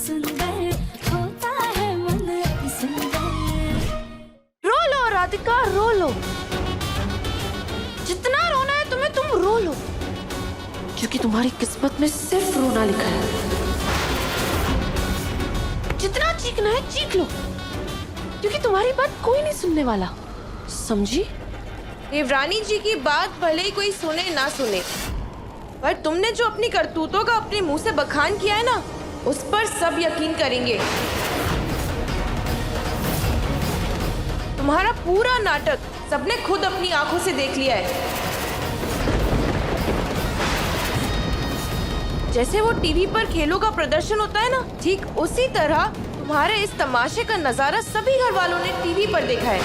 सुंदर होता है मन अति सुंदर। रो लो राधिका, रो लो, जितना रोना है तुम्हें तुम रो लो, क्योंकि तुम्हारी किस्मत में सिर्फ रोना लिखा है। जितना चीखना है चीख लो, क्योंकि तुम्हारी बात कोई नहीं सुनने वाला, समझी? देवरानी जी की बात भले ही कोई सुने ना सुने, पर तुमने जो अपनी करतूतों का अपने मुंह से बखान किया है ना, उस पर सब यकीन करेंगे। तुम्हारा पूरा नाटक सबने खुद अपनी आंखों से देख लिया है। जैसे वो टीवी पर खेलों का प्रदर्शन होता है ना, ठीक उसी तरह तुम्हारे इस तमाशे का नजारा सभी घर वालों ने टीवी पर देखा है।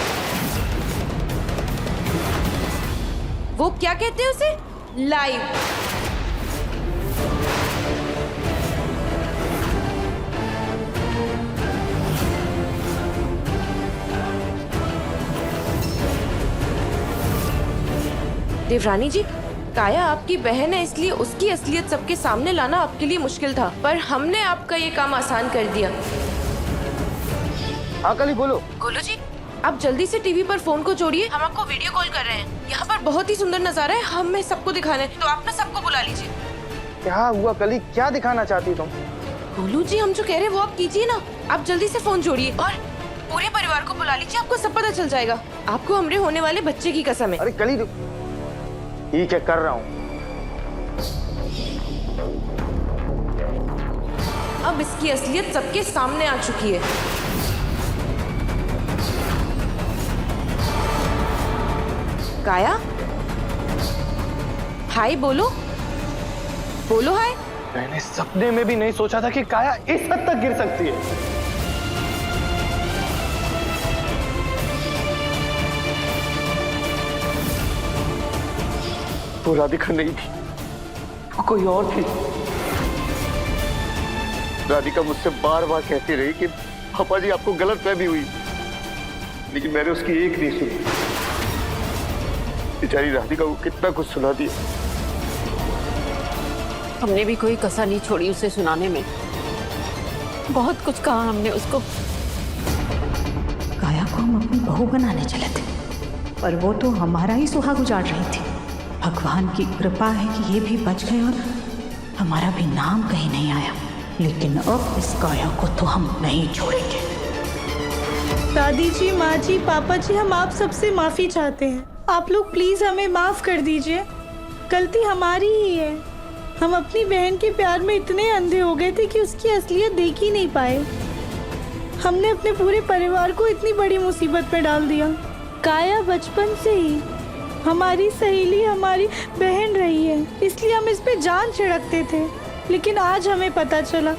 वो क्या कहते हैं उसे? लाइव। देवरानी जी, काया आपकी बहन है, इसलिए उसकी असलियत सबके सामने लाना आपके लिए मुश्किल था, पर हमने आपका ये काम आसान कर दिया। हाँ कली बोलो। गोलू जी, आप जल्दी से टीवी पर फोन को जोड़िए, हम आपको वीडियो कॉल कर रहे हैं। यहाँ पर बहुत ही सुंदर नजारा है, हमें सबको दिखाना है, तो आप ना सबको बुला लीजिए। क्या हुआ कली, क्या दिखाना चाहती तुम? गोलू जी, हम जो कह रहे हैं वो आप कीजिए ना। आप जल्दी से फोन जोड़िए और पूरे परिवार को बुला लीजिए, आपको सब पता चल जाएगा। आपको हमरे होने वाले बच्चे की कसम है। अरे कली, ठीक है कर रहा हूँ। अब इसकी असलियत सबके सामने आ चुकी है। काया, हाय बोलो, बोलो हाय। मैंने सपने में भी नहीं सोचा था कि काया इस हद तक गिर सकती है। वो राधिका नहीं थी, वो कोई और थी। राधिका मुझसे बार बार कहती रही कि पापा जी आपको गलतफहमी हुई, लेकिन मैंने उसकी एक नहीं सुनी। बेचारी राधिका को कितना कुछ सुना दिया। हमने भी कोई कसर नहीं छोड़ी उसे सुनाने में, बहुत कुछ कहा हमने उसको। काया को हम अपनी बहू बनाने चले थे, पर वो तो हमारा ही सुहाग उजाड़ रही थी। भगवान की कृपा है कि ये भी बच गए और हमारा भी नाम कहीं नहीं आया, लेकिन अब इस काया को तो हम नहीं छोड़ेंगे। दादी जी, माँ जी, पापा जी, हम आप सबसे माफ़ी चाहते हैं। आप लोग प्लीज़ हमें माफ़ कर दीजिए, गलती हमारी ही है। हम अपनी बहन के प्यार में इतने अंधे हो गए थे कि उसकी असलियत देख ही नहीं पाए। हमने अपने पूरे परिवार को इतनी बड़ी मुसीबत में डाल दिया। काया बचपन से ही हमारी सहेली, हमारी बहन रही है, इसलिए हम इस पे जान छिड़कते थे, लेकिन आज हमें पता चला।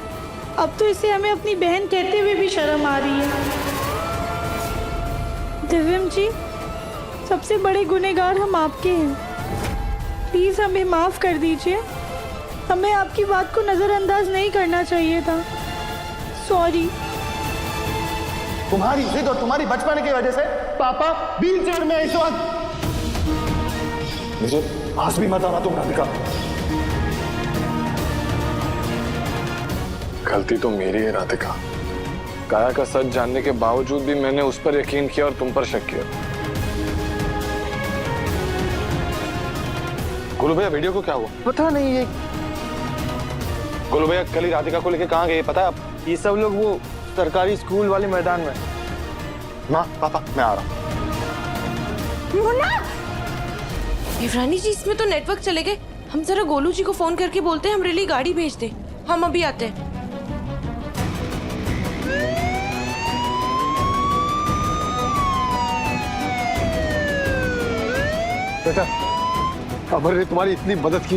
अब तो इसे हमें अपनी बहन कहते हुए भी शर्म आ रही है। दिव्यम जी, सबसे बड़े गुनहगार हम आपके हैं, प्लीज़ हमें माफ़ कर दीजिए। हमें आपकी बात को नज़रअंदाज नहीं करना चाहिए था, सॉरी। तुम्हारी जिद और तुम्हारी बचपन की वजह से पापा व्हील चेयर में इस वक्त। मुझे पास भी मत आना तुम राधिका। गलती तो मेरी है राधिका। काया का सच जानने के बावजूद भी मैंने उस पर यकीन किया और तुम पर शक किया। गोलू भैया, वीडियो को क्या हुआ? पता नहीं ये गोलू भैया कल ही राधिका को लेके कहाँ गए पता है आप? ये सब लोग वो सरकारी स्कूल वाले मैदान में। माँ पापा मैं आ रहा हूँ। देवरानी जी, इसमें तो नेटवर्क चले गए। हम जरा गोलू जी को फोन करके बोलते हैं हमारे लिए गाड़ी भेज दे, हम अभी आते हैं। बेटा, अमर ने तुम्हारी इतनी मदद की,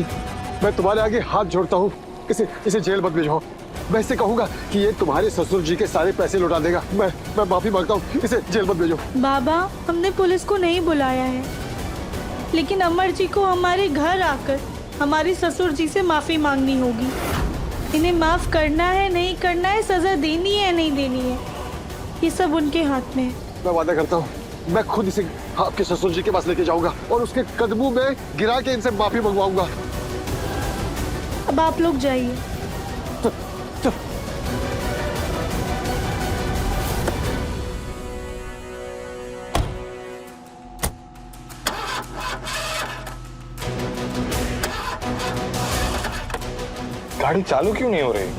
मैं तुम्हारे आगे हाथ जोड़ता हूँ। इसे जेल मत भेजो। मैं इससे कहूंगा कि ये तुम्हारे ससुर जी के सारे पैसे लौटा देगा। मैं माफी मांगता हूँ, इसे जेल मत भेजो। बाबा, हमने पुलिस को नहीं बुलाया है, लेकिन अमर जी को हमारे घर आकर हमारे ससुर जी से माफ़ी मांगनी होगी। इन्हें माफ़ करना है नहीं करना है, सज़ा देनी है नहीं देनी है, ये सब उनके हाथ में है। मैं वादा करता हूँ, मैं खुद इसे आपके ससुर जी के पास लेके जाऊंगा और उसके कदमों में गिरा के इनसे माफी मंगवाऊंगा। अब आप लोग जाइए। गाड़ी चालू क्यों नहीं हो रही?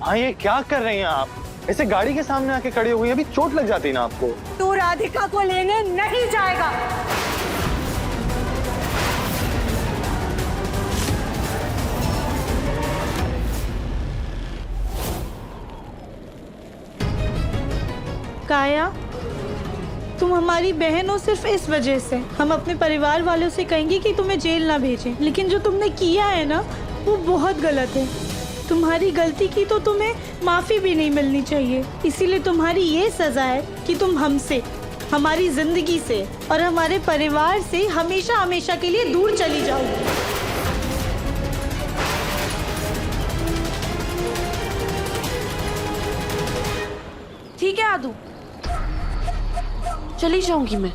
हाँ, ये क्या कर रही हैं आप? ऐसे गाड़ी के सामने आके खड़ी हो गई, अभी चोट लग जाती ना आपको। तू राधिका को लेने नहीं जाएगा। काया, तुम हमारी बहन हो सिर्फ इस वजह से। हम अपने परिवार वालों से कहेंगे कि तुम्हें जेल ना भेजें, लेकिन जो तुमने किया है ना वो बहुत गलत है। तुम्हारी गलती की तो तुम्हें माफ़ी भी नहीं मिलनी चाहिए। इसीलिए तुम्हारी ये सज़ा है कि तुम हमसे, हमारी ज़िंदगी से और हमारे परिवार से हमेशा हमेशा के लिए दूर चली जाओगी। ठीक है आदू, चली जाऊंगी मैं।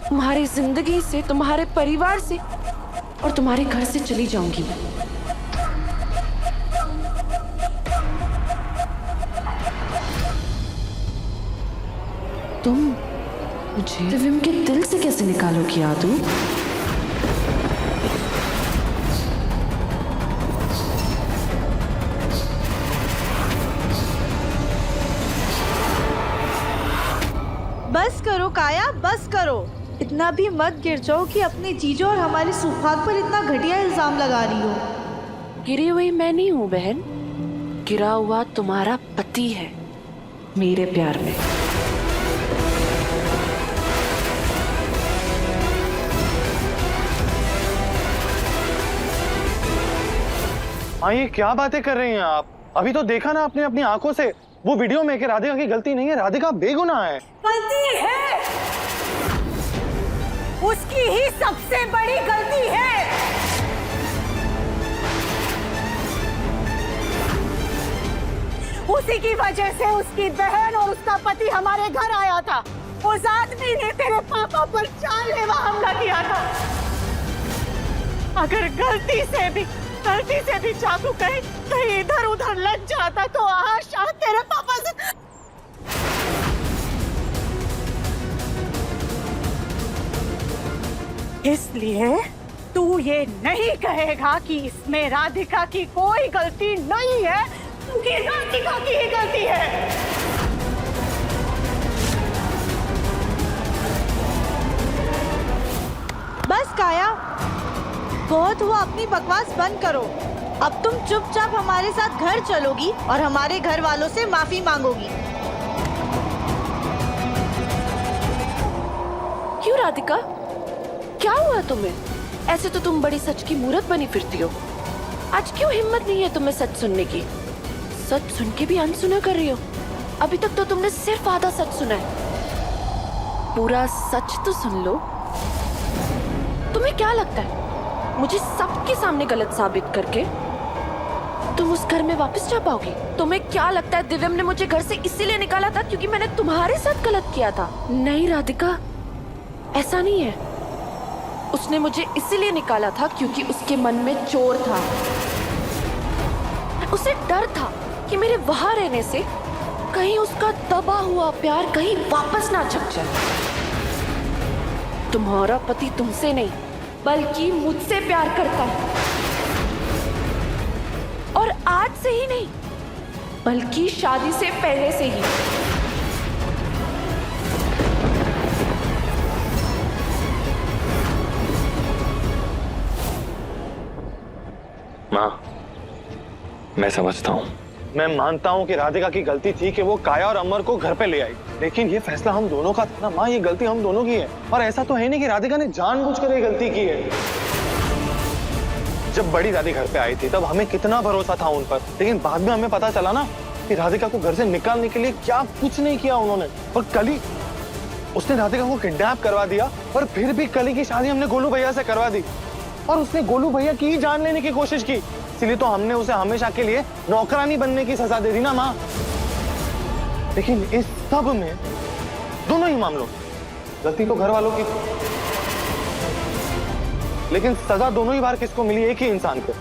तुम्हारी जिंदगी से, तुम्हारे परिवार से और तुम्हारे घर से चली जाऊंगी मैं। तुम मुझे दिव्यम के दिल से कैसे निकालोगी आदू? बस करो काया, बस करो। इतना भी मत गिर जाओ कि अपने जीजो और हमारे सुहाग पर इतना घटिया इल्जाम लगा रही हो। गिरी हुई मैं नहीं हूँ बहन, गिरा हुआ तुम्हारा पति है मेरे प्यार में। हाँ, ये क्या बातें कर रही हैं आप? अभी तो देखा ना आपने अपनी आंखों से वो वीडियो में कि राधिका की गलती नहीं है, राधिका बेगुनाह है। गलती है, उसकी ही सबसे बड़ी गलती है। उसी की वजह से उसकी बहन और उसका पति हमारे घर आया था। उस आदमी ने तेरे पापा पर जानलेवा हमला किया था। अगर गलती से भी चाकू कहीं इधर उधर लग जाता तो आशा तेरे पापा से। इसलिए तू ये नहीं कहेगा कि इसमें राधिका की कोई गलती नहीं है, क्योंकि राधिका की ही गलती है। बस काया, बहुत हुआ, अपनी बकवास बंद करो। अब तुम चुपचाप हमारे साथ घर चलोगी और हमारे घर वालों से माफी मांगोगी। क्यों राधिका, क्या हुआ तुम्हें? ऐसे तो तुम बड़ी सच की मूरत बनी फिरती हो। आज क्यों हिम्मत नहीं है तुम्हें सच सुनने की? सच सुन के भी अनसुना कर रही हो। अभी तक तो तुमने सिर्फ आधा सच सुना है, पूरा सच तो सुन लो। तुम्हें क्या लगता है मुझे सबके सामने गलत साबित करके तुम उस घर में वापस जा पाओगी? तुम्हें क्या लगता है दिव्यम ने मुझे घर से इसीलिए निकाला था क्योंकि मैंने तुम्हारे साथ गलत किया था? नहीं राधिका, ऐसा नहीं है। उसने मुझे इसीलिए निकाला था क्योंकि उसके मन में चोर था। उसे डर था कि मेरे वहां रहने से कहीं उसका दबा हुआ प्यार कहीं वापस ना छप जाए। तुम्हारा पति तुमसे नहीं बल्कि मुझसे प्यार करता है, और आज से ही नहीं बल्कि शादी से पहले से ही। माँ, मैं समझता हूँ, मैं मानता हूँ कि राधिका की गलती थी कि वो काया और अमर को घर पे ले आई, लेकिन ये फैसला हम दोनों का था ना माँ। ये गलती हम दोनों की है, और ऐसा तो है नहीं कि राधिका ने जानबूझकर ये गलती की है। जब बड़ी दादी घर पे आई थी तब हमें कितना भरोसा था उन पर, लेकिन बाद में हमें पता चला ना कि राधिका को घर से निकालने के लिए क्या कुछ नहीं किया उन्होंने। और कल उसने राधिका को किडनैप करवा दिया, और फिर भी कली की शादी हमने गोलू भैया से करवा दी, और उसने गोलू भैया की ही जान लेने की कोशिश की। इसलिए तो हमने उसे हमेशा के लिए नौकरानी बनने की सजा दे दी ना माँ। लेकिन इस सब में दोनों ही मामलों गलती तो घर वालों की थी। लेकिन सजा दोनों ही बार किसको मिली? एक ही इंसान को,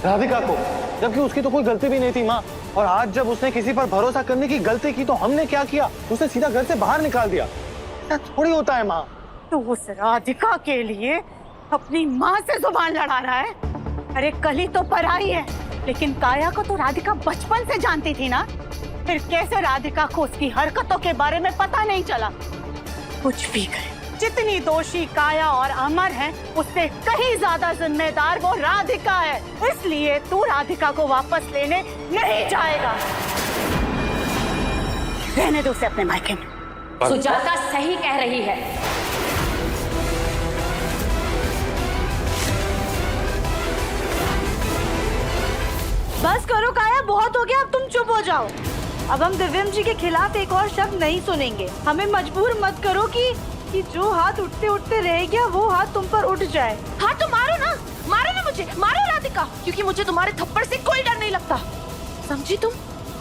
राधिका को, जबकि उसकी तो कोई गलती भी नहीं थी माँ। और आज जब उसने किसी पर भरोसा करने की गलती की तो हमने क्या किया? उसे सीधा घर से बाहर निकाल दिया। ऐसा थोड़ी होता है माँ। तो उस राधिका के लिए अपनी माँ से जुबान लड़ा रहा है? अरे कली तो पराई है, लेकिन काया को तो राधिका बचपन से जानती थी ना। फिर कैसे राधिका को उसकी हरकतों के बारे में पता नहीं चला? कुछ भी करे, जितनी दोषी काया और अमर हैं, उससे कहीं ज्यादा जिम्मेदार वो राधिका है। इसलिए तू राधिका को वापस लेने नहीं जाएगा। रहने दो उसे अपने मायके में। सुजाता सही कह रही है। बस करो काया, बहुत हो गया, अब तुम चुप हो जाओ। अब हम दिव्यम जी के खिलाफ एक और शब्द नहीं सुनेंगे। हमें मजबूर मत करो कि जो हाथ उठते उठते रह गया वो हाथ तुम पर उठ जाए। हाँ तो मारो ना मुझे, मारो राधिका, क्योंकि मुझे तुम्हारे थप्पड़ से कोई डर नहीं लगता, समझी तुम?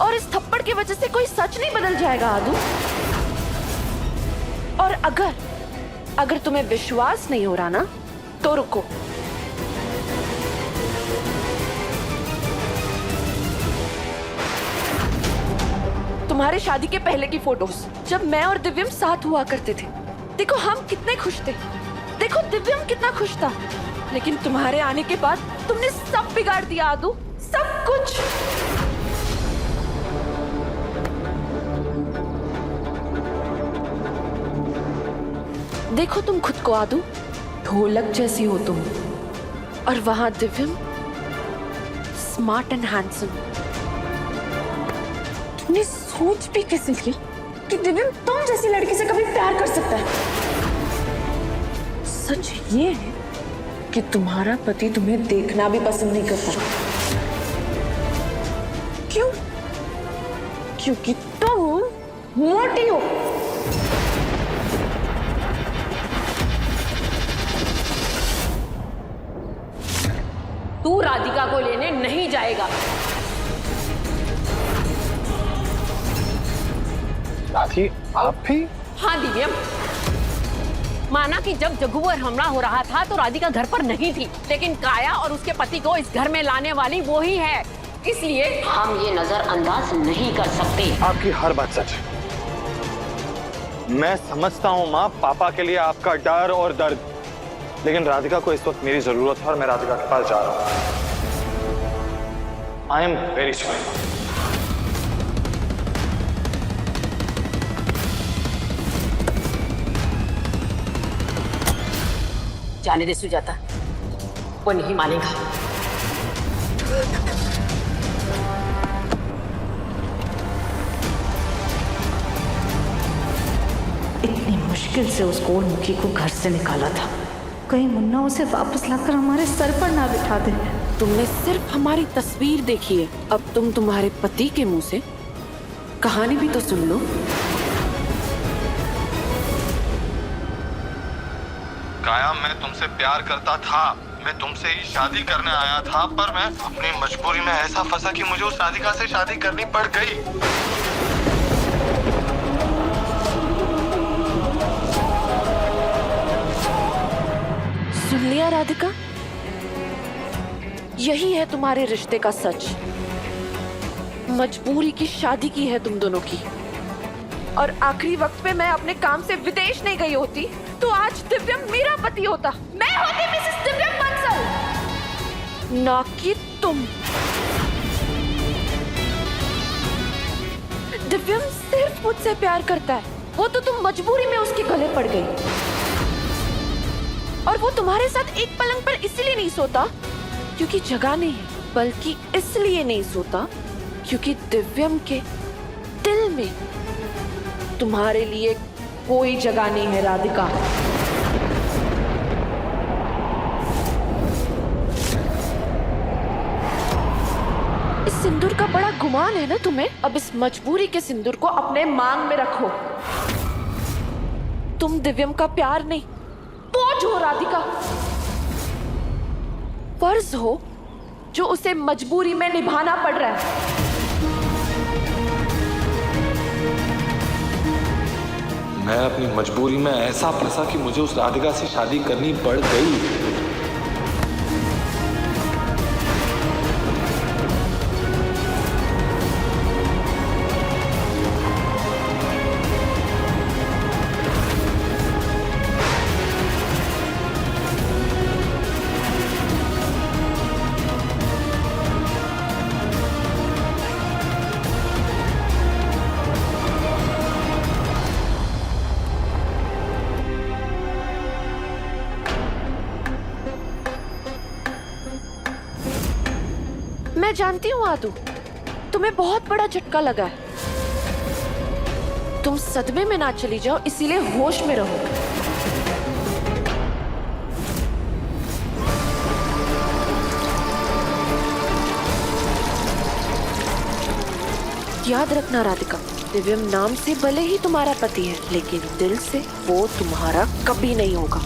और इस थप्पड़ की वजह से कोई सच नहीं बदल जाएगा आदू। और अगर तुम्हें विश्वास नहीं हो रहा ना तो रुको। तुम्हारे शादी के पहले की फोटोज, जब मैं और दिव्यम साथ हुआ करते थे। देखो हम कितने खुश थे, देखो दिव्यम कितना खुश था। लेकिन तुम्हारे आने के बाद तुमने सब बिगाड़ दिया आदू, सब कुछ। देखो तुम खुद को आदू, ढोलक जैसी हो तुम, और वहां दिव्यम स्मार्ट एंड हैंडसम। तुमने सोच भी कैसे लिया कि दिव्यम तुम जैसी लड़की से कभी प्यार कर सकता है? सच ये है कि तुम्हारा पति तुम्हें देखना भी पसंद नहीं करता। क्यों? क्योंकि तुम मोटी हो। तू राधिका को लेने नहीं जाएगा। राधी, आप भी? हाँ दिव्यम, माना कि जब जग्गू पर हमला हो रहा था तो राधिका घर पर नहीं थी, लेकिन काया और उसके पति को इस घर में लाने वाली वो ही है, इसलिए हम ये नजरअंदाज नहीं कर सकते। आपकी हर बात सच है। मैं समझता हूँ माँ, पापा के लिए आपका डर और दर्द, लेकिन राधिका को इस वक्त मेरी जरूरत है और मैं राधिका के पास जा रहा हूँ। I am very sorry. जाने दे सुजाता, वो नहीं मानेगा। इतनी मुश्किल से उस गोलमुखी को घर से निकाला था, कहीं मुन्ना उसे वापस लाकर हमारे सर पर ना बिठा दे। तुमने सिर्फ हमारी तस्वीर देखी है, अब तुम तुम्हारे पति के मुंह से कहानी भी तो सुन लो। काया, मैं तुमसे प्यार करता था, मैं तुमसे ही शादी करने आया था, पर मैं अपनी मजबूरी में ऐसा फंसा कि मुझे उस राधिका से शादी करनी पड़ गई। सुन लिया राधिका, यही है तुम्हारे रिश्ते का सच। मजबूरी की शादी की है तुम दोनों की, और आखिरी वक्त पे मैं अपने काम से विदेश नहीं गई होती तो आज दिव्यम मेरा पति होता, मैं होती मिसेस दिव्यम बंसल, ना कि तुम। दिव्यम सिर्फ मुझसे प्यार करता है, वो तो तुम मजबूरी में उसके गले पड़ गई। और वो तुम्हारे साथ एक पलंग पर इसलिए नहीं सोता क्योंकि जगह नहीं है, बल्कि इसलिए नहीं सोता क्योंकि दिव्यम के दिल में तुम्हारे लिए कोई जगह नहीं है राधिका। इस सिंदूर का बड़ा गुमान है ना तुम्हें, अब इस मजबूरी के सिंदूर को अपने मांग में रखो। तुम दिव्यम का प्यार नहीं, बोझ हो राधिका, फर्ज हो जो उसे मजबूरी में निभाना पड़ रहा है। मैं अपनी मजबूरी में ऐसा फंसा कि मुझे उस राधिका से शादी करनी पड़ गई। मैं जानती हूँ आदू, तुम्हें बहुत बड़ा झटका लगा है। तुम सदमे में ना चली जाओ, इसीलिए होश में रहो। याद रखना राधिका, दिव्यम नाम से भले ही तुम्हारा पति है, लेकिन दिल से वो तुम्हारा कभी नहीं होगा।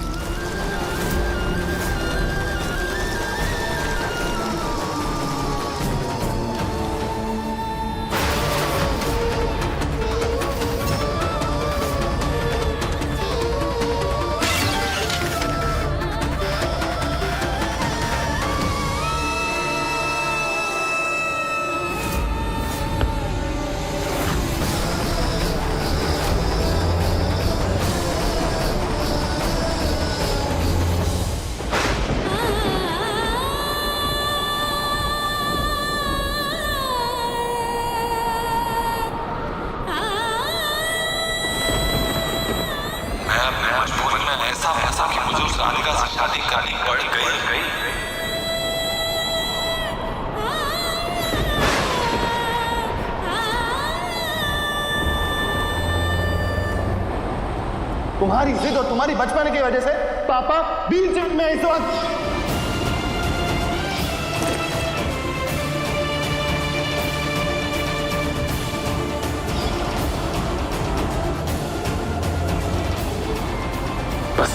तुम्हारी जिद और तुम्हारी बचपन की वजह से पापा बीच में इस वक्त बस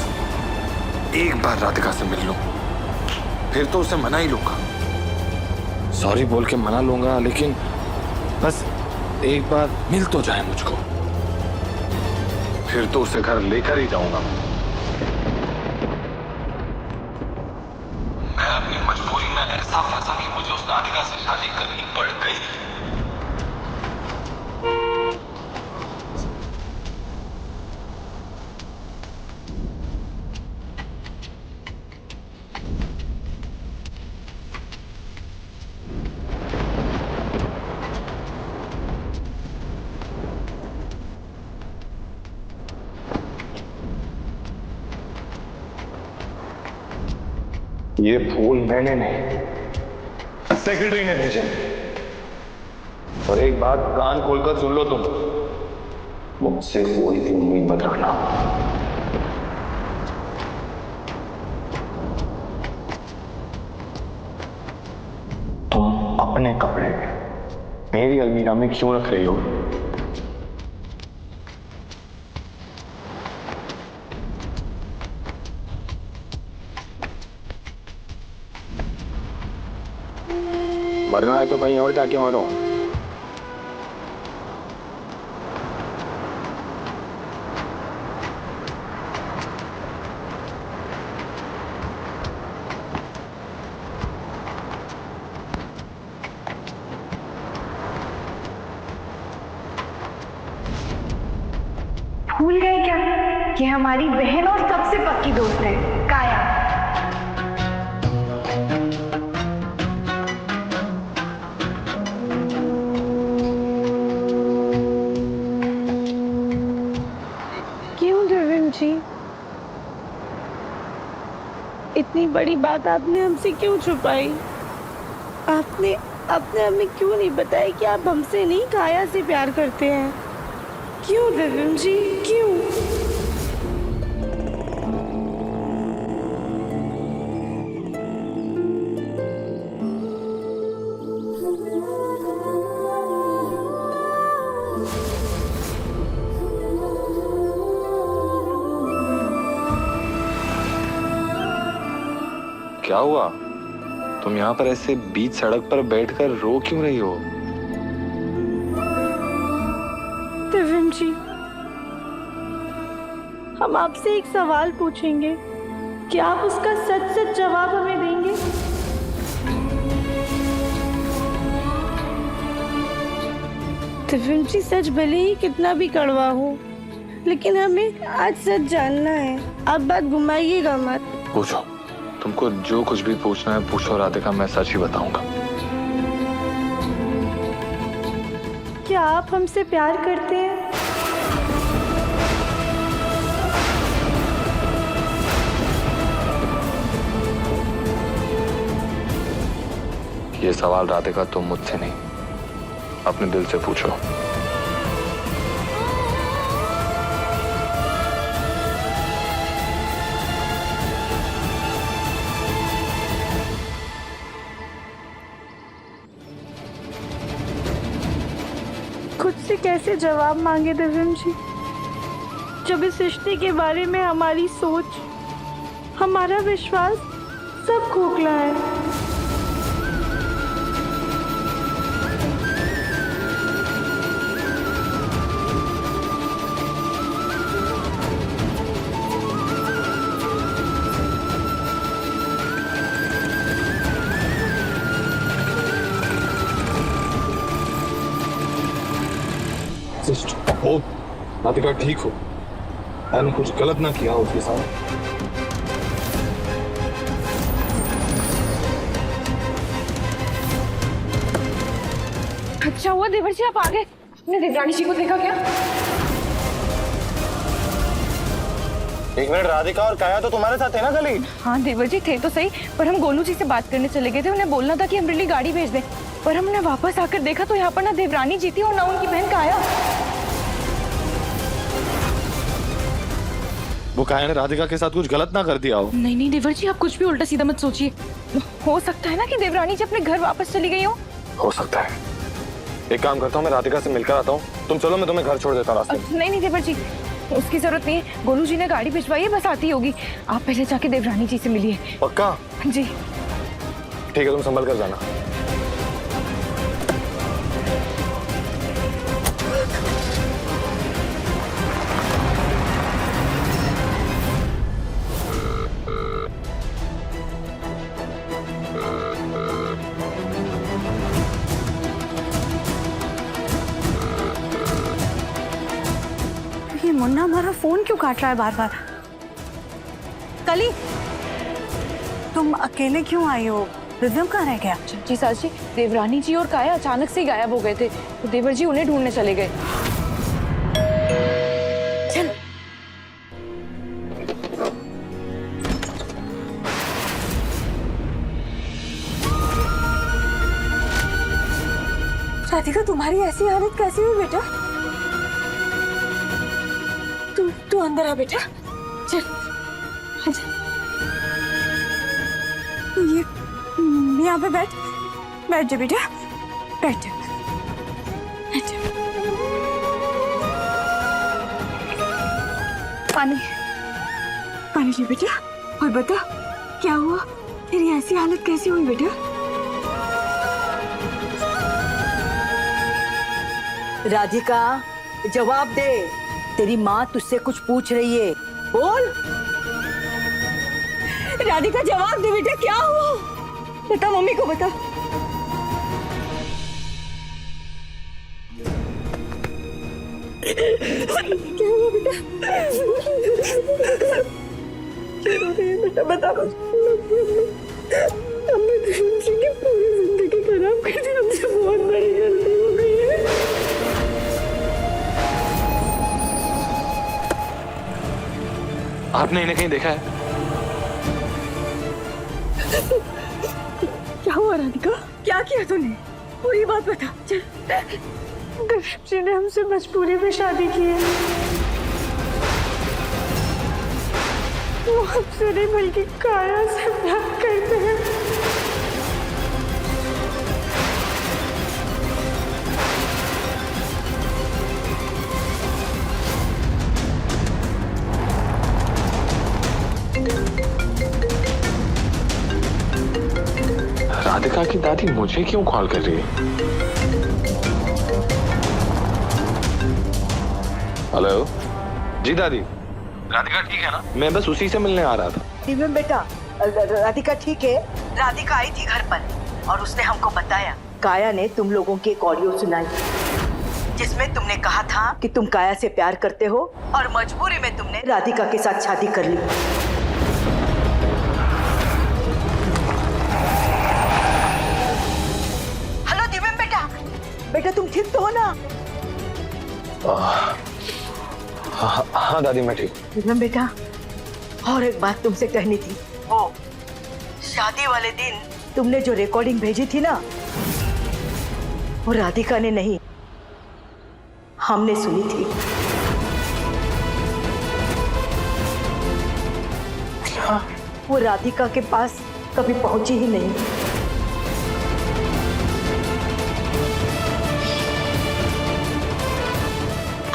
एक बार राधिका से मिल लूं, फिर तो उसे मना ही लूंगा। सॉरी बोल के मना लूंगा, लेकिन बस एक बार मिल तो जाए मुझको, फिर तो उसे घर लेकर ही जाऊंगा। मैं अपनी मजबूरी में ऐसा फंसा कि मुझे उस राधिका से शादी करनी पड़ गई। ये फूल मैंने नहीं, सेक्रेटरी ने भेजे। और एक बात कान खोलकर सुन लो तुम, मुझसे कोई भी उम्मीद मत रखना। तुम अपने कपड़े मेरी अलमीरा में क्यों रख रही हो? मरना है तो कहीं और जाके मरो। भूल गए क्या कि हमारी बहन और सबसे पक्की दोस्त है काया। जी, इतनी बड़ी बात आपने हमसे क्यों छुपाई? आपने हमें क्यों नहीं बताया कि आप हमसे नहीं काया से प्यार करते हैं? क्यों दिव्यम जी, क्यों? क्या हुआ? तुम यहाँ पर ऐसे बीच सड़क पर बैठकर रो क्यों रही हो? दिव्यम जी, हम आपसे एक सवाल पूछेंगे, क्या आप उसका सच सच जवाब हमें देंगे? दिव्यम जी, सच भले ही कितना भी कड़वा हो, लेकिन हमें आज सच जानना है। आप बात घुमाइएगा मत। पूछो, तुमको जो कुछ भी पूछना है पूछो राधिका, मैं सच ही बताऊंगा। क्या आप हमसे प्यार करते हैं? ये सवाल राधिका तुम मुझसे नहीं, अपने दिल से पूछो। खुद से कैसे जवाब मांगे दिव्यम जी, जब इस रिश्ते के बारे में हमारी सोच, हमारा विश्वास सब खोखला है। हो राधिका ठीक हो, मैंने कुछ गलत ना किया उसके साथ। अच्छा हुआ देवर जी आप आ गए। आपने देवरानी जी को देखा क्या? एक मिनट, राधिका और काया तो तुम्हारे साथ थे ना कल ही? हाँ देवर जी थे तो सही, पर हम गोलू जी से बात करने चले गए थे। उन्हें बोलना था कि हम रिली गाड़ी भेज दें, पर हमने वापस आकर देखा तो यहाँ पर ना देवरानी जी थी और ना उनकी बहन काया। वो काया ने राधिका के साथ कुछ गलत ना कर दिया हो? नहीं नहीं देवर जी, आप कुछ भी उल्टा सीधा मत सोचिए। हो सकता है ना कि देवरानी जी अपने घर वापस चली गई हो सकता है। एक काम करता हूँ, मैं राधिका से मिलकर आता हूँ, तुम चलो, मैं तुम्हें घर छोड़ देता हूँ रास्ते में। नहीं नहीं देवर जी, उसकी जरूरत नहीं है। गोलू जी ने गाड़ी भिजवाई है, बस आती होगी। आप पहले जाके देवरानी जी से मिलिए। पक्का? जी ठीक है, तुम संभल कर जाना। ये मुन्ना हमारा फोन क्यों काट रहा है बार बार? कली, तुम अकेले क्यों आई हो? दिव्यम कहाँ रह गया? जी सास जी, देवरानी जी और काया अचानक से ही गायब हो गए थे, तो देवर जी उन्हें ढूंढने चले गए। चल राधिका, तुम्हारी ऐसी हालत कैसी हुई बेटा? तू अंदर आ बेटा, चल आजा। ये यहाँ पे बैठ जा बेटा, बैठ जा। पानी ले बेटा, और बता क्या हुआ? तेरी ऐसी हालत कैसी हुई बेटा? राधिका जवाब दे, तेरी माँ तुझसे कुछ पूछ रही है, बोल। राधिका जवाब दे बेटा, क्या हुआ? बता, मम्मी को बता। क्या हुआ बेटा? क्या हो रही है बेटा, बता। हमने दिव्यम सिंह की पूरी जिंदगी खराब कर दी, हमसे बहुत बड़ी गलती हो गई है। आपने इन्हें कहीं देखा है? क्या हुआ राधिका? क्या किया तूने? पूरी बात बता। चल। दिव्यम जी ने हमसे मजबूरी में शादी की है। वो हमसे नहीं बल्कि काया से प्यार करते हैं। राधिका की दादी मुझे क्यों कॉल कर रही है? हेलो जी दादी, राधिका ठीक है ना? मैं बस उसी से मिलने आ रहा था। दिव्यम बेटा, राधिका ठीक है। राधिका आई थी घर पर और उसने हमको बताया, काया ने तुम लोगों की एक ऑडियो सुनाई जिसमें तुमने कहा था कि तुम काया से प्यार करते हो और मजबूरी में तुमने राधिका के साथ शादी कर ली। हेलो दिव्यम बेटा, बेटा तुम ठीक तो हो ना? हाँ दादी मैं ठीक। दिव्यम बेटा, और एक बात तुमसे कहनी थी। वो शादी वाले दिन तुमने जो रिकॉर्डिंग भेजी थी ना, वो राधिका ने नहीं, हमने सुनी थी। वो राधिका के पास कभी पहुंची ही नहीं।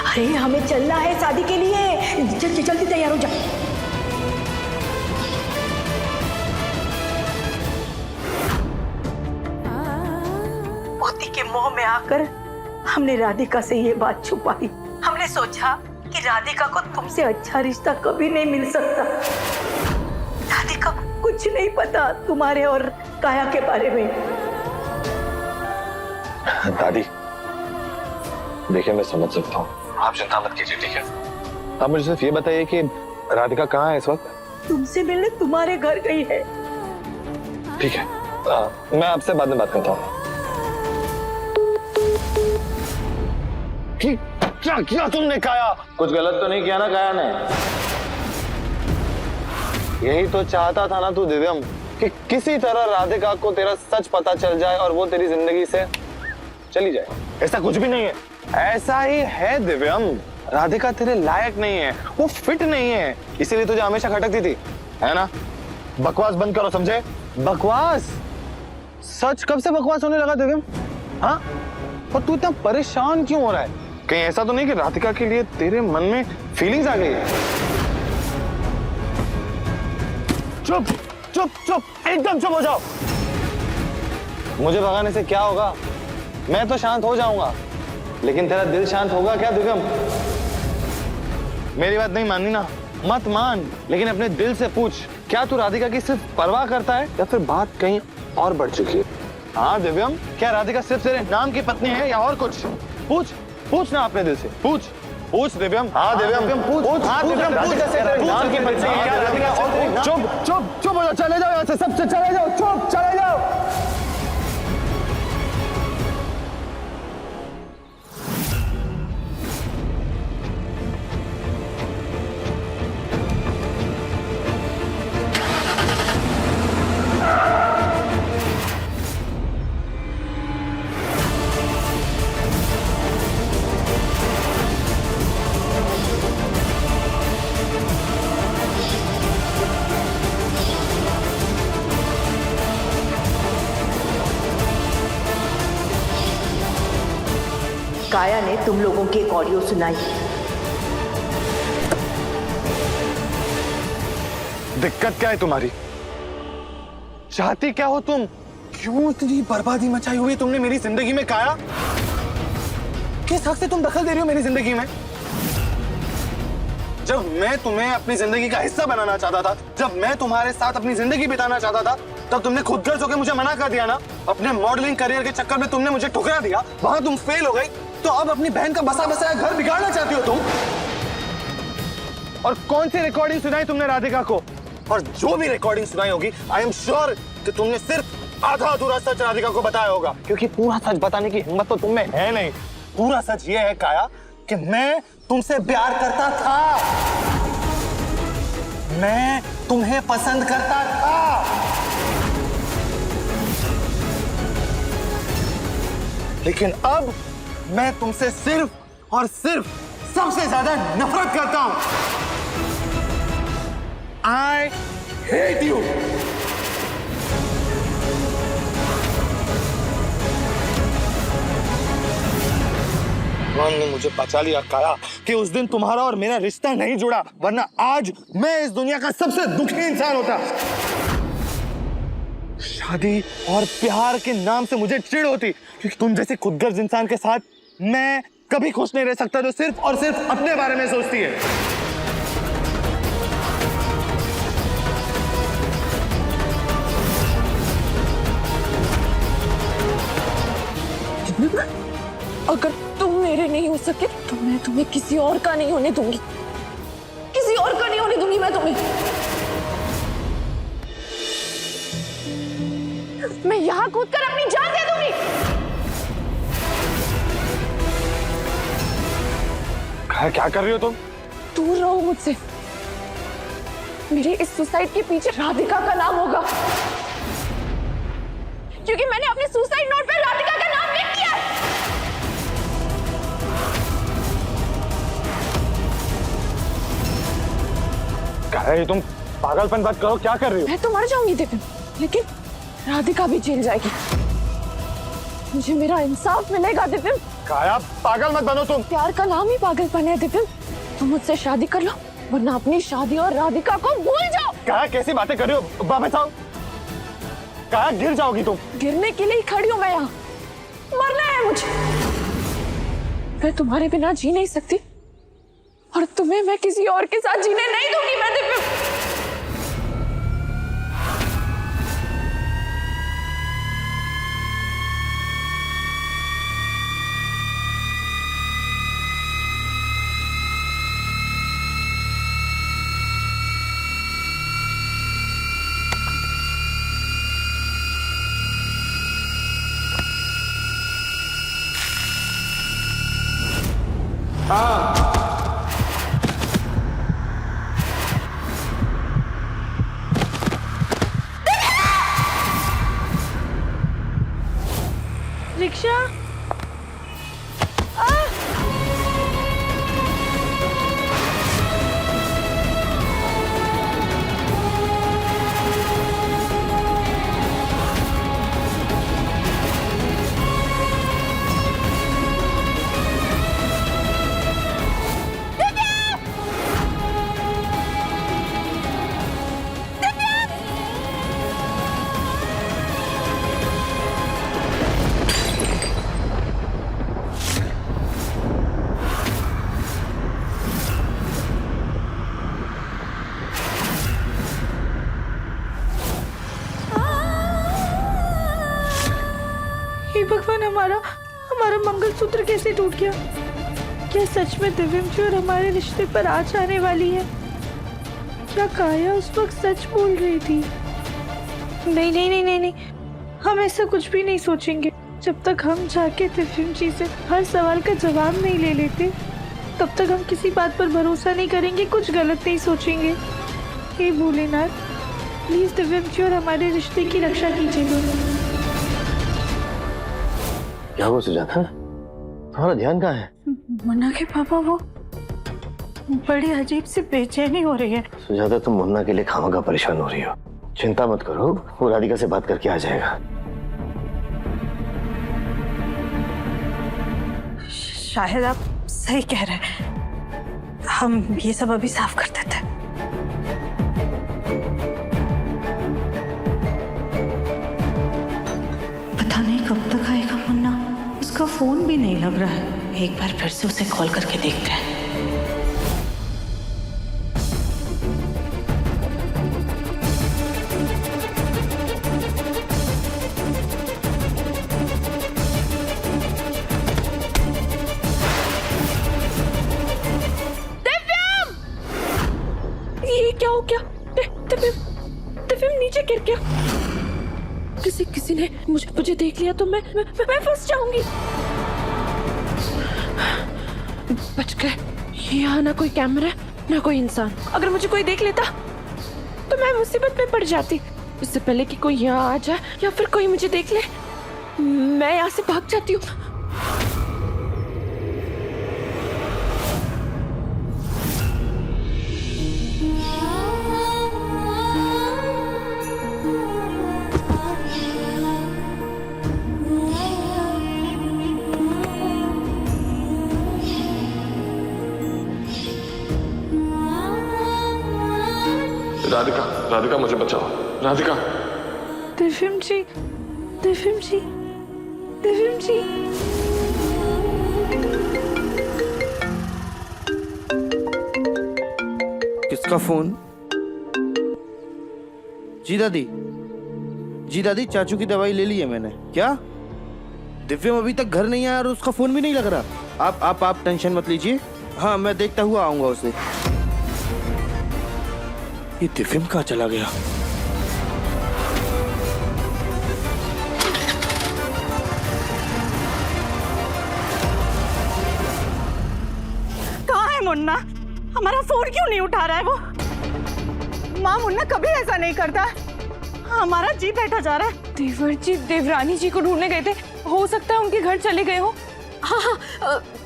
अरे हमें चलना है शादी के लिए, जल्दी तैयार हो जा। मोती के मोह में आकर हमने राधिका से ये बात छुपाई। हमने सोचा कि राधिका को तुमसे अच्छा रिश्ता कभी नहीं मिल सकता। राधिका को कुछ नहीं पता तुम्हारे और काया के बारे में। दादी देखिए, मैं समझ सकता हूँ, आप चिंता मत कीजिए, ठीक है? आप मुझे सिर्फ ये बताइए कि राधिका कहाँ है इस वक्त? तुमसे मिलने तुम्हारे घर गई है। ठीक है, मैं आपसे बाद में बात करता हूँ। क्या किया तुमने काया? कुछ गलत तो नहीं किया ना काया ने? यही तो चाहता था ना तू दिव्यम, कि किसी तरह राधिका को तेरा सच पता चल जाए और वो तेरी जिंदगी से चली जाए। ऐसा कुछ भी नहीं है, ऐसा ही है दिव्यम। राधिका तेरे लायक नहीं है, वो फिट नहीं है, इसीलिए तुझे हमेशा खटकती थी, है ना? बकवास बंद करो, समझे? बकवास? सच कब से बकवास होने लगा दिव्यम? हाँ? और तू इतना परेशान क्यों हो रहा है? कहीं ऐसा तो नहीं कि राधिका के लिए तेरे मन में फीलिंग्स आ गई है? चुप चुप चुप, एकदम चुप हो जाओ। मुझे भगाने से क्या होगा? मैं तो शांत हो जाऊंगा, लेकिन तेरा दिल शांत होगा क्या दिव्यम? मेरी बात नहीं माननी ना, मत मान, लेकिन अपने दिल से पूछ, क्या तू राधिका की सिर्फ परवाह करता है या फिर बात कहीं और बढ़ चुकी है? हाँ दिव्यम, क्या राधिका सिर्फ तेरे नाम की पत्नी है या और कुछ? पूछ पूछ ना अपने दिल से, पूछ पूछ दिव्यम। हाँ दिव्यम पूछ, हाँ दिव्यम पूछ, तेरे नाम की पत्नी है क्या राधिका? चुप चुप चुप हो जाओ, चले जाओ यहाँ से, सबसे चले जाओ, चुप चले जाओ। काया ने तुम लोगों की एक ऑडियो सुनाई। दिक्कत क्या है तुम्हारी? चाहती क्या हो तुम? क्यों इतनी बर्बादी मचाई हुई तुमने मेरी जिंदगी में काया? किस हक से तुम दखल दे रही हो मेरी जिंदगी में? जब मैं तुम्हें अपनी जिंदगी का हिस्सा बनाना चाहता था, जब मैं तुम्हारे साथ अपनी जिंदगी बिताना चाहता था, तब तुमने खुदगर्ज होकर मुझे मना कर दिया ना। अपने मॉडलिंग करियर के चक्कर में तुमने मुझे ठुकरा दिया, वहां तुम फेल हो गई, तो अब अपनी बहन का बसा बसाया घर बिगाड़ना चाहती हो तुम। और कौन सी रिकॉर्डिंग सुनाई तुमने राधिका को? और जो भी रिकॉर्डिंग सुनाई होगी, आई एम श्योर कि तुमने सिर्फ आधा अधूरा सच राधिका को बताया होगा, क्योंकि पूरा सच बताने की हिम्मत तो तुम में है नहीं। पूरा सच ये है काया कि मैं तुमसे प्यार करता था, मैं तुम्हें पसंद करता था, लेकिन अब मैं तुमसे सिर्फ और सिर्फ सबसे ज्यादा नफरत करता हूं। I hate you। भगवान ने मुझे बचा लिया काया कि उस दिन तुम्हारा और मेरा रिश्ता नहीं जुड़ा, वरना आज मैं इस दुनिया का सबसे दुखी इंसान होता। शादी और प्यार के नाम से मुझे चिढ़ होती, क्योंकि तुम जैसे खुदगर्ज इंसान के साथ मैं कभी खुश नहीं रह सकता, जो सिर्फ और सिर्फ अपने बारे में सोचती है। अगर तुम मेरे नहीं हो सके तो मैं तुम्हें किसी और का नहीं होने दूंगी, किसी और का नहीं होने दूंगी मैं तुम्हें। मैं यहाँ कूदकर अपनी जान दे दूंगी। क्या कर रही हो तुम? दूर रहो मुझसे। मेरे इस सुसाइड के पीछे राधिका का नाम होगा। क्योंकि मैंने अपने सुसाइड नोट पे राधिका का नाम लिख दिया है। काया, तुम पागलपन बात करो, क्या कर रही हो? मैं तो मर जाऊंगी दिव्यम, लेकिन राधिका भी जेल जाएगी। मुझे मेरा इंसाफ मिलेगा दिव्यम। काया, पागल मत बनो तुम। प्यार का नाम ही पागलपन है दिव्यम। तुम मुझसे शादी कर लो, वरना अपनी शादी और राधिका को भूल जाओ। काया, कैसी बातें कर रही हो? वापस आओ। काया, गिर जाओगी तुम। गिरने के लिए ही खड़ी हूँ मैं यहाँ। मरना है मुझे। मैं तुम्हारे बिना जी नहीं सकती, और तुम्हें मैं किसी और के साथ जीने नहीं दूंगी। मैं दिव्यम, रिक्शा। हे भगवान, हमारा मंगलसूत्र कैसे टूट गया? क्या सच में दिव्यम जी और हमारे रिश्ते पर आँच आने वाली है? क्या काया उस वक्त सच बोल रही थी? नहीं नहीं नहीं नहीं नहीं, हम ऐसा कुछ भी नहीं सोचेंगे। जब तक हम जाके दिव्यम जी से हर सवाल का जवाब नहीं ले लेते, तब तक हम किसी बात पर भरोसा नहीं करेंगे, कुछ गलत नहीं सोचेंगे। हे भोलेनाथ, प्लीज दिव्यम जी और हमारे रिश्ते की रक्षा कीजिए। क्या हुआ सुजाता? तुम्हारा ध्यान कहाँ है? मुन्ना के पापा वो बड़ी अजीब सी बेचैनी हो रही है। सुजाता, तुम मुन्ना के लिए खामखा परेशान हो रही हो। चिंता मत करो, वो राधिका से बात करके आ जाएगा। शायद आप सही कह रहे हैं। हम ये सब अभी साफ कर देते हैं। पता नहीं कब तक आएगा मुन्ना। उसका फोन भी नहीं लग रहा है। एक बार फिर से उसे कॉल करके देखते हैं। ये क्या हो गया? दिव्यम नीचे गिर गया। किसी ने मुझे देख लिया तो मैं फंस जाऊंगी। बच गए। यहाँ ना कोई कैमरा ना कोई इंसान। अगर मुझे कोई देख लेता तो मैं मुसीबत में पड़ जाती। इससे पहले कि कोई यहाँ आ जाए या फिर कोई मुझे देख ले, मैं यहाँ से भाग जाती हूँ। राधिका मुझे बचाओ। राधिका। दिव्यम जी, दिव्यम जी, दिव्यम जी। किसका फोन? जी दादी, जी दादी, चाचू की दवाई ले ली है मैंने। क्या? दिव्यम अभी तक घर नहीं आया और उसका फोन भी नहीं लग रहा। आप टेंशन मत लीजिए। हाँ, मैं देखता हुआ आऊंगा उसे। ये दिव्यम कहाँ चला गया? कहाँ है मुन्ना? हमारा फोन क्यों नहीं उठा रहा है वो? माँ, मुन्ना कभी ऐसा नहीं करता। हमारा जी बैठा जा रहा है। देवर जी देवरानी जी को ढूंढने गए थे, हो सकता है उनके घर चले गए हो। हाँ,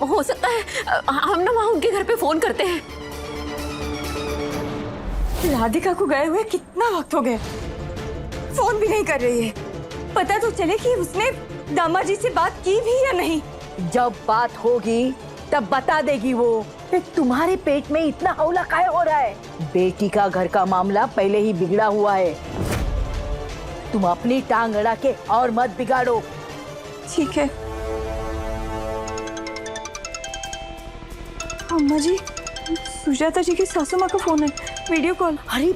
हो सकता है। हम ना वहाँ उनके घर पे फोन करते हैं। राधिका को गए हुए कितना वक्त हो गया, फोन भी नहीं कर रही है। पता तो चले कि उसने दामाद जी से बात की भी या नहीं। जब बात होगी तब बता देगी वो। तुम्हारे पेट में इतना हौला काहे हो रहा है? बेटी का घर का मामला पहले ही बिगड़ा हुआ है, तुम अपनी टांग अड़ा के और मत बिगाड़ो। ठीक है अम्मा जी, सुजाता जी की सासू माँ का फोन है, वीडियो कॉल। अरे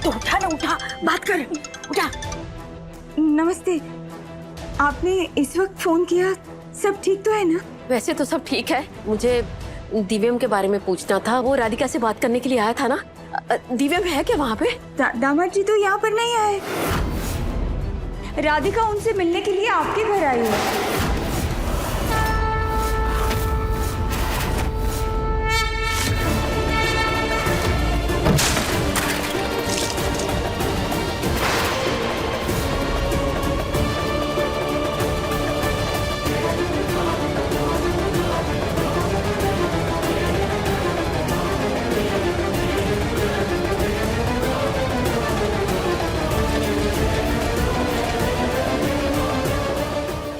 तो उठा ना, उठा, बात कर, उठा। नमस्ते, आपने इस वक्त फोन किया, सब ठीक तो है ना? वैसे तो सब ठीक है। मुझे दिव्यम के बारे में पूछना था। वो राधिका से बात करने के लिए आया था ना। दिव्यम है क्या वहाँ पे? दामाद जी तो यहाँ पर नहीं आए। राधिका उनसे मिलने के लिए आपके घर आई है।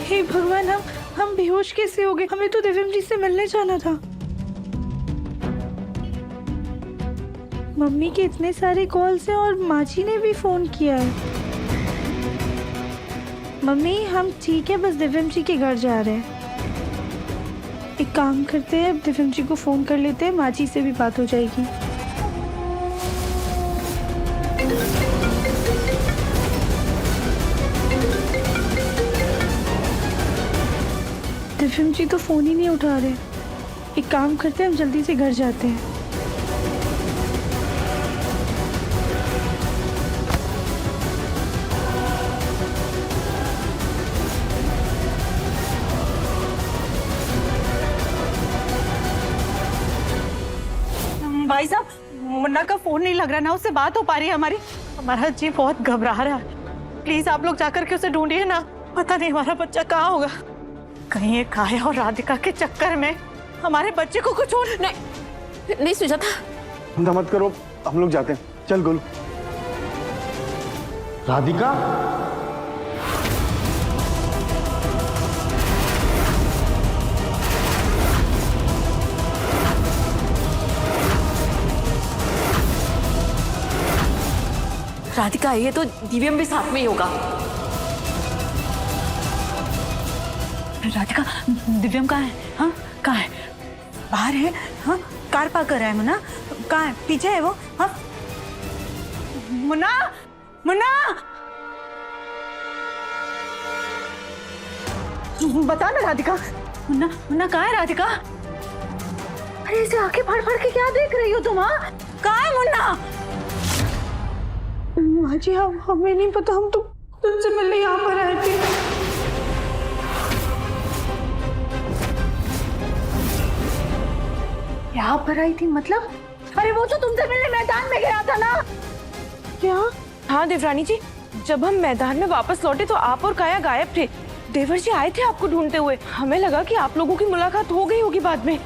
हे भगवान, हम बेहोश कैसे हो गए? हमें तो दिव्यम जी से मिलने जाना था। मम्मी के इतने सारे कॉल्स हैं और माँ जी ने भी फोन किया है। मम्मी हम ठीक है, बस दिव्यम जी के घर जा रहे हैं। एक काम करते हैं, दिव्यम जी को फोन कर लेते हैं, माँ जी से भी बात हो जाएगी। दिव्यम जी तो फोन ही नहीं उठा रहे। एक काम करते हैं, हम जल्दी से घर जाते हैं। भाई साहब, मुन्ना का फोन नहीं लग रहा ना, उससे बात हो पा रही है हमारी। हमारा जी बहुत घबरा रहा है। प्लीज आप लोग जाकर के उसे ढूंढिए ना, पता नहीं हमारा बच्चा कहाँ होगा। कहीं ये काया और राधिका के चक्कर में हमारे बच्चे को कुछ हो। नहीं सुजाता, चिंता मत करो, हम लोग जाते हैं। चल गोलू। राधिका, राधिका ये तो दिव्यम भी साथ में ही होगा। राधिका, दिव्यम कहाँ है? हाँ, कहाँ है? बाहर है? हाँ, कार पार्क कर रहा है। मुन्ना कहाँ है? पीछे है वो। हाँ, मुन्ना, मुन्ना, बता ना राधिका। मुन्ना, मुन्ना कहाँ है राधिका? अरे इसे आंखें फाड़ फाड़ के क्या देख रही हो तुम? हाँ, कहाँ है मुन्ना? माँ जी हमें नहीं पता, हम तो तुमसे मिलने यहाँ पर आए थे। यहाँ पर आई थी मतलब? अरे वो तो तुमसे मिलने मैदान में गया था ना। क्या? हाँ देवरानी जी, जब हम मैदान में वापस लौटे तो आप और काया गायब थे। देवर जी आए थे आपको ढूंढते हुए। हमें लगा कि आप लोगों की मुलाकात हो गई होगी बाद में।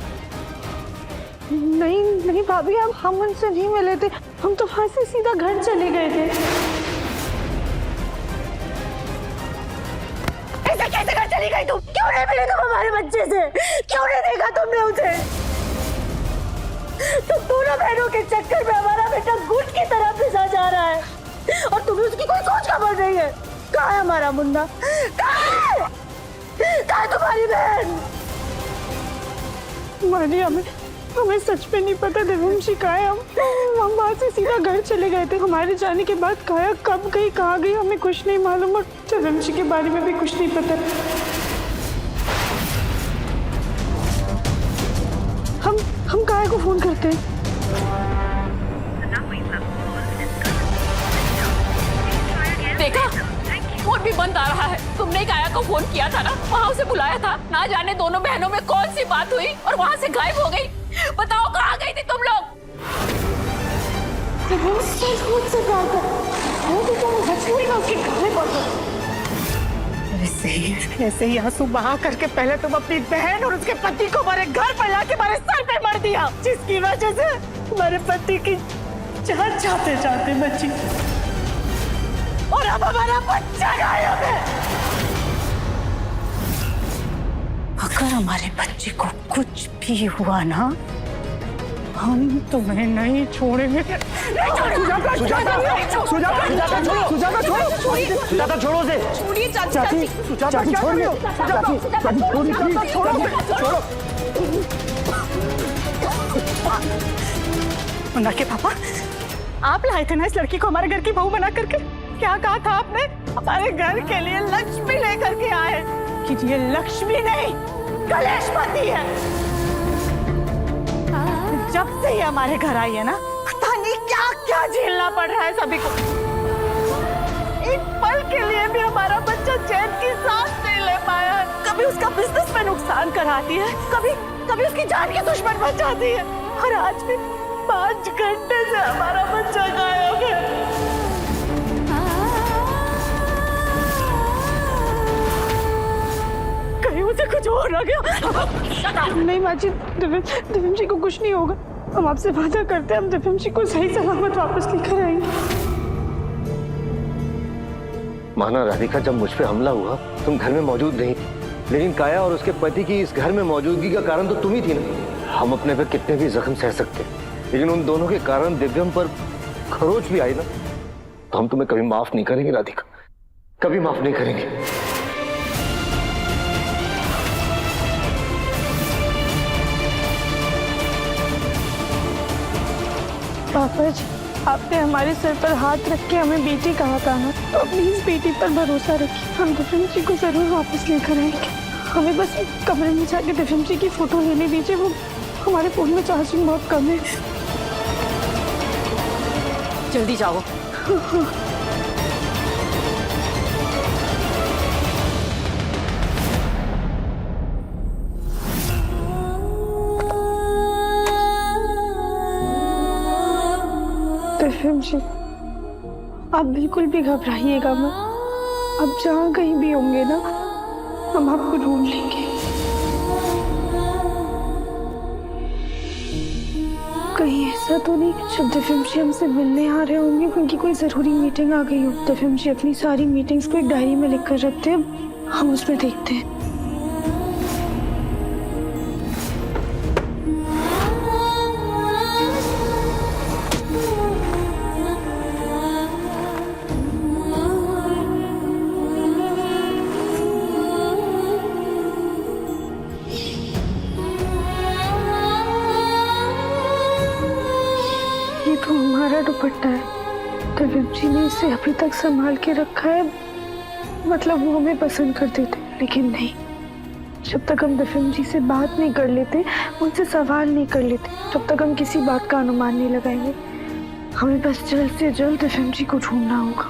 नहीं नहीं भाभी, हम उनसे नहीं मिले थे, हम तो वहां से सीधा घर चले गए थे। ऐसे कैसे घर चली गई तुम? क्यों नहीं मिले तुम हमारे बच्चे से? क्यों नहीं देखा तुमने उसे? तुम दोनों बहनों के चक्कर में हमारा बेटा गुट की तरह पिसा जा रहा है और तुम्हें उसकी कोई सोच खबर नहीं है। कहाँ है हमारा मुन्ना? कहाँ है तुम्हारी बहन? माँ जी हमें सच में नहीं पता दिव्यम जी कहाँ है। हम वहाँ से सीधा घर चले गए थे। हमारे जाने के बाद काया कब गई, कहाँ गई, हमें कुछ नहीं मालूम और दिव्यम जी के बारे में भी कुछ नहीं पता। हम काया को फोन करते हैं। देखा, फोन भी बंद आ रहा है। तुमने काया को फोन किया था ना, वहाँ उसे बुलाया था। ना जाने दोनों बहनों में कौन सी बात हुई और वहाँ से गायब हो गई। बताओ कहाँ गई थी तुम लोग? से कहा था ऐसे ही आंसू बहा करके पहले तुम अपनी बहन और उसके पति को हमारे घर पर लाके हमारे सर पे मर दिया, जिसकी वजह से हमारे पति की जान जाते जाते बची और अब हमारा बच्चा गायब है। अगर हमारे बच्चे को कुछ भी हुआ ना, हम तुम्हें नहीं छोड़ेंगे। सुजाता छोड़ो से। छोड़िए चाची छोड़िए, चाची छोड़ो। मुन्ना के पापा, आप लाए थे ना इस लड़की को हमारे घर की बहू बना करके। क्या कहा था आपने? हमारे घर के लिए लक्ष्मी लेकर के आए कि ये लक्ष्मी नहीं कलेशपति है। जब से ये हमारे घर आई है ना, पता नहीं क्या क्या झेलना पड़ रहा है सभी को। एक पल के लिए भी हमारा बच्चा चैन की सांस नहीं ले पाया। कभी उसका बिजनेस में नुकसान कराती है, कभी उसकी जान की दुश्मन बन जाती है, और आज भी 5 घंटे से हमारा बच्चा गायब है। कहीं उसे कुछ हो ना गया। नहीं माँ जी, दिव्यम जी को कुछ नहीं होगा। हम आपसे वादा करते हैं, हम दिव्यम जी को सही सलामत वापस लेकर आएंगे। माना राधिका, जब मुझ पे हमला हुआ तुम घर में मौजूद नहीं थी, लेकिन काया और उसके पति की इस घर में मौजूदगी का कारण तो तुम ही थी ना। हम अपने पे कितने भी जख्म सह सकते, लेकिन उन दोनों के कारण दिव्यम पर खरोच भी आई ना, तो हम तुम्हें कभी माफ नहीं करेंगे राधिका, कभी माफ नहीं करेंगे। पापा जी, आपने हमारे सर पर हाथ रख के हमें बेटी कहा था ना, तो प्लीज बेटी पर भरोसा रखिए। हम दिव्यम जी को जरूर वापस लेकर आएंगे। हमें बस कमरे में जाके दिव्यम जी की फोटो लेने दीजिए। वो हमारे फोन में चार्जिंग बहुत कम है। जल्दी जाओ। दिव्यम जी, आप बिल्कुल भी घबराइएगा मत। आप जहाँ कहीं भी होंगे ना, हम आपको ढूंढ लेंगे। कहीं ऐसा तो नहीं जब दिव्यम जी हमसे मिलने आ रहे होंगे, उनकी कोई जरूरी मीटिंग आ गई हो। दिव्यम जी अपनी सारी मीटिंग्स को एक डायरी में लिख कर रखते हैं, हम उसमें देखते हैं। ये तो हमारा दुपट्टा है। दिव्यम जी ने इसे अभी तक संभाल के रखा है, मतलब वो हमें पसंद करते थे। लेकिन नहीं, जब तक हम दिव्यम जी से बात नहीं कर लेते, उनसे सवाल नहीं कर लेते, तब तक हम किसी बात का अनुमान नहीं लगाएंगे। हमें बस जल्द से जल्द दिव्यम जी को ढूंढना होगा।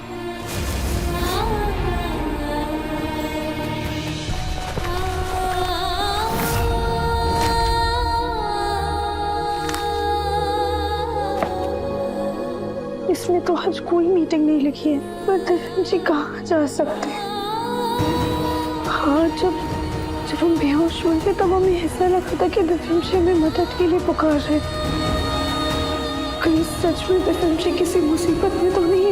इसमें तो आज कोई मीटिंग नहीं लिखी है, पर दिव्यम जी कहाँ जा सकते हैं? हाँ, जब हम बेहोश हुए थे तब हमें ऐसा लगा था कि दिव्यम जी हमें मदद के लिए पुकार रहे। कहीं सच में दिव्यम जी किसी मुसीबत में तो नहीं